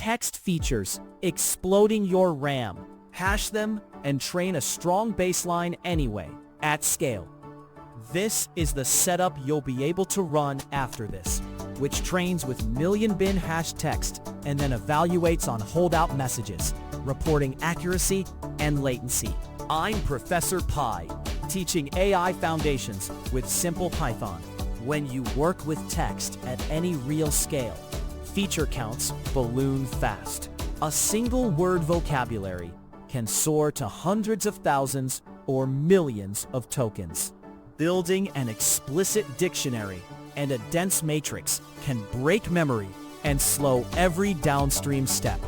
text features, exploding your RAM. Hash them and train a strong baseline anyway, at scale. This is the setup you'll be able to run after this, which trains with million-bin hash text and then evaluates on holdout messages, reporting accuracy and latency. I'm Professor Pi, teaching AI foundations with simple Python. When you work with text at any real scale, feature counts balloon fast. A single word vocabulary can soar to hundreds of thousands or millions of tokens. Building an explicit dictionary and a dense matrix can break memory and slow every downstream step.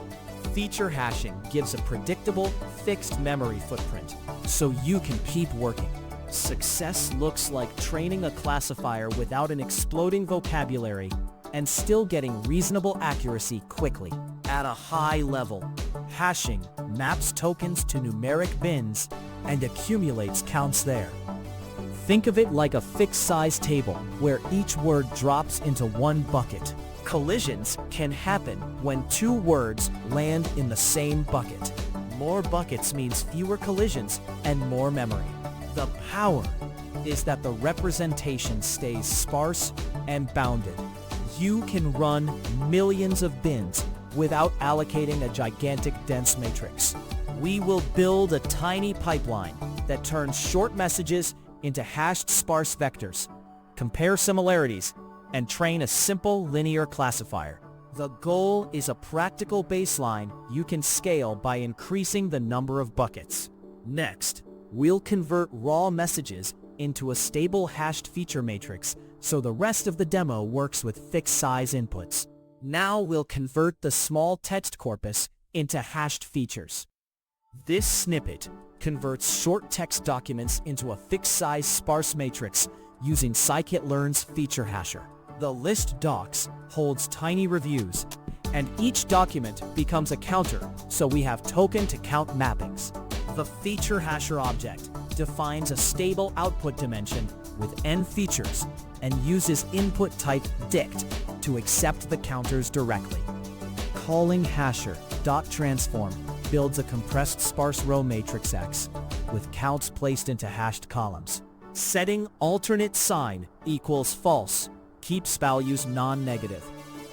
Feature hashing gives a predictable, fixed memory footprint, so you can keep working. Success looks like training a classifier without an exploding vocabulary and still getting reasonable accuracy quickly. At a high level, hashing maps tokens to numeric bins and accumulates counts there. Think of it like a fixed-size table where each word drops into one bucket. Collisions can happen when two words land in the same bucket. More buckets means fewer collisions and more memory. The power is that the representation stays sparse and bounded. You can run millions of bins without allocating a gigantic dense matrix. We will build a tiny pipeline that turns short messages into hashed sparse vectors, compare similarities, and train a simple linear classifier. The goal is a practical baseline you can scale by increasing the number of buckets. Next, we'll convert raw messages into a stable hashed feature matrix so the rest of the demo works with fixed size inputs. Now we'll convert the small text corpus into hashed features. This snippet converts short text documents into a fixed size sparse matrix using scikit-learn's FeatureHasher. The list docs holds tiny reviews, and each document becomes a counter, so we have token-to-count mappings. The FeatureHasher object defines a stable output dimension with n features and uses input type dict to accept the counters directly. Calling hasher.transform builds a compressed sparse row matrix X with counts placed into hashed columns. Setting alternate sign equals false keeps values non-negative,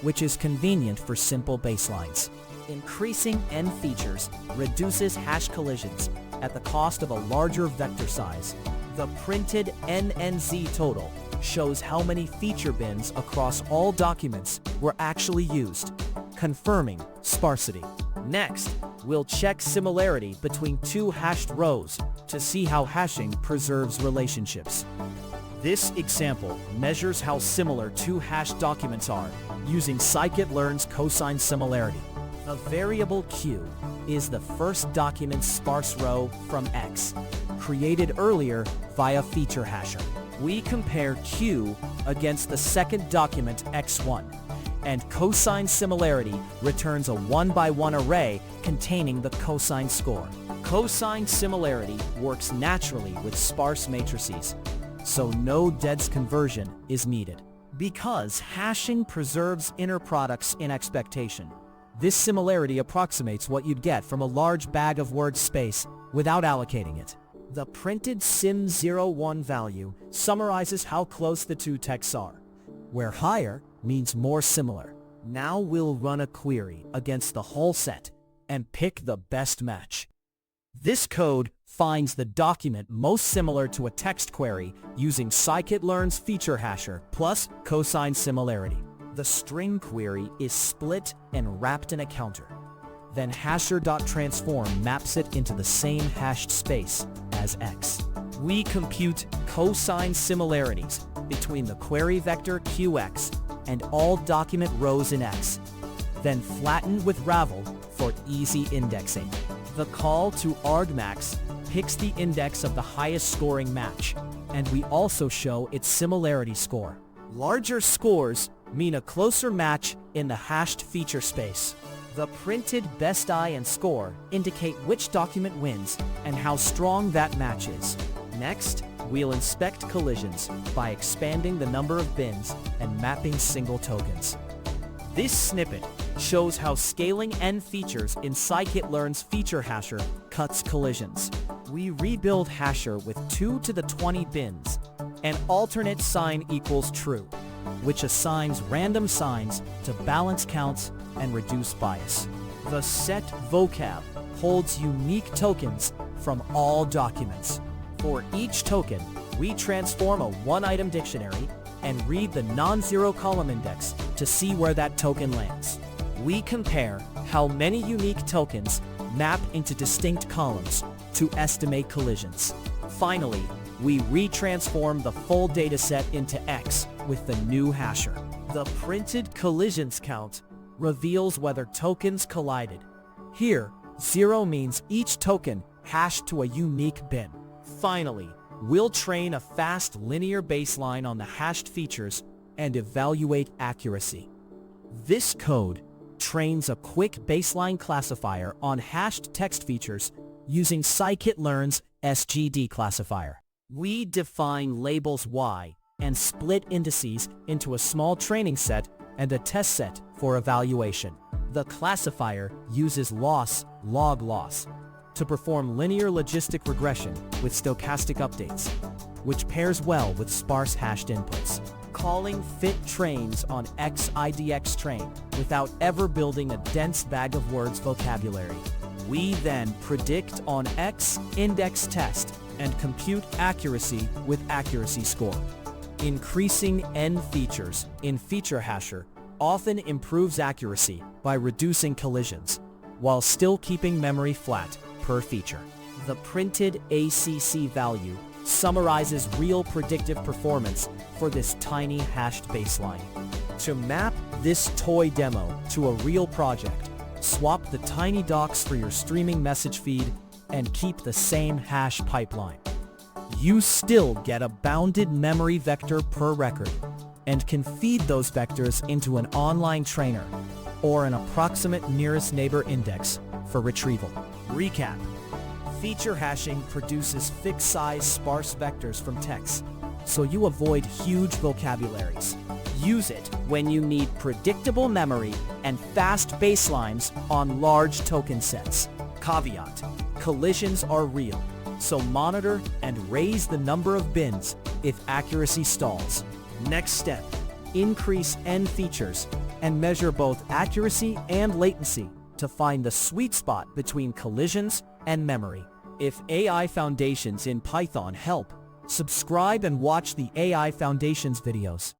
which is convenient for simple baselines. Increasing n features reduces hash collisions at the cost of a larger vector size. The printed NNZ total shows how many feature bins across all documents were actually used, confirming sparsity. Next, we'll check similarity between two hashed rows to see how hashing preserves relationships. This example measures how similar two hashed documents are using scikit-learn's cosine similarity. The variable q is the first document's sparse row from X, created earlier via FeatureHasher. We compare q against the second document x1, and cosine similarity returns a 1-by-1 array containing the cosine score. Cosine similarity works naturally with sparse matrices, so no DEDS conversion is needed. Because hashing preserves inner products in expectation, this similarity approximates what you'd get from a large bag of word space without allocating it. The printed sim01 value summarizes how close the two texts are, where higher means more similar. Now we'll run a query against the whole set and pick the best match. This code finds the document most similar to a text query using scikit-learn's FeatureHasher plus cosine similarity. The string query is split and wrapped in a counter. Then hasher.transform maps it into the same hashed space as X. We compute cosine similarities between the query vector QX and all document rows in X, then flatten with Ravel for easy indexing. The call to argmax picks the index of the highest scoring match, and we also show its similarity score. Larger scores mean a closer match in the hashed feature space. The printed best I and score indicate which document wins and how strong that match is. Next, we'll inspect collisions by expanding the number of bins and mapping single tokens. This snippet shows how scaling n features in scikit-learn's FeatureHasher cuts collisions. We rebuild hasher with 2 to the 20 bins, and alternate sign equals true, which assigns random signs to balance counts and reduce bias. The set vocab holds unique tokens from all documents. For each token, we transform a one-item dictionary and read the non-zero column index to see where that token lands. We compare how many unique tokens map into distinct columns to estimate collisions. Finally, we retransform the full dataset into X with the new hasher. The printed collisions count reveals whether tokens collided. Here, 0 means each token hashed to a unique bin. Finally, we'll train a fast linear baseline on the hashed features and evaluate accuracy. This code trains a quick baseline classifier on hashed text features using scikit-learn's SGDClassifier. We define labels Y and split indices into a small training set and a test set for evaluation. The classifier uses loss, log loss, to perform linear logistic regression with stochastic updates, which pairs well with sparse hashed inputs. Calling fit trains on XIDX train without ever building a dense bag of words vocabulary. We then predict on X index test and compute accuracy with accuracy score. Increasing n features in FeatureHasher often improves accuracy by reducing collisions, while still keeping memory flat per feature. The printed ACC value summarizes real predictive performance for this tiny hashed baseline. To map this toy demo to a real project, swap the tiny docs for your streaming message feed and keep the same hash pipeline. You still get a bounded memory vector per record and can feed those vectors into an online trainer or an approximate nearest neighbor index for retrieval. Recap: feature hashing produces fixed-size sparse vectors from text, so you avoid huge vocabularies. Use it when you need predictable memory and fast baselines on large token sets. Caveat: collisions are real, so monitor and raise the number of bins if accuracy stalls. Next step: increase n features and measure both accuracy and latency to find the sweet spot between collisions and memory. If AI Foundations in Python help, subscribe and watch the AI Foundations videos.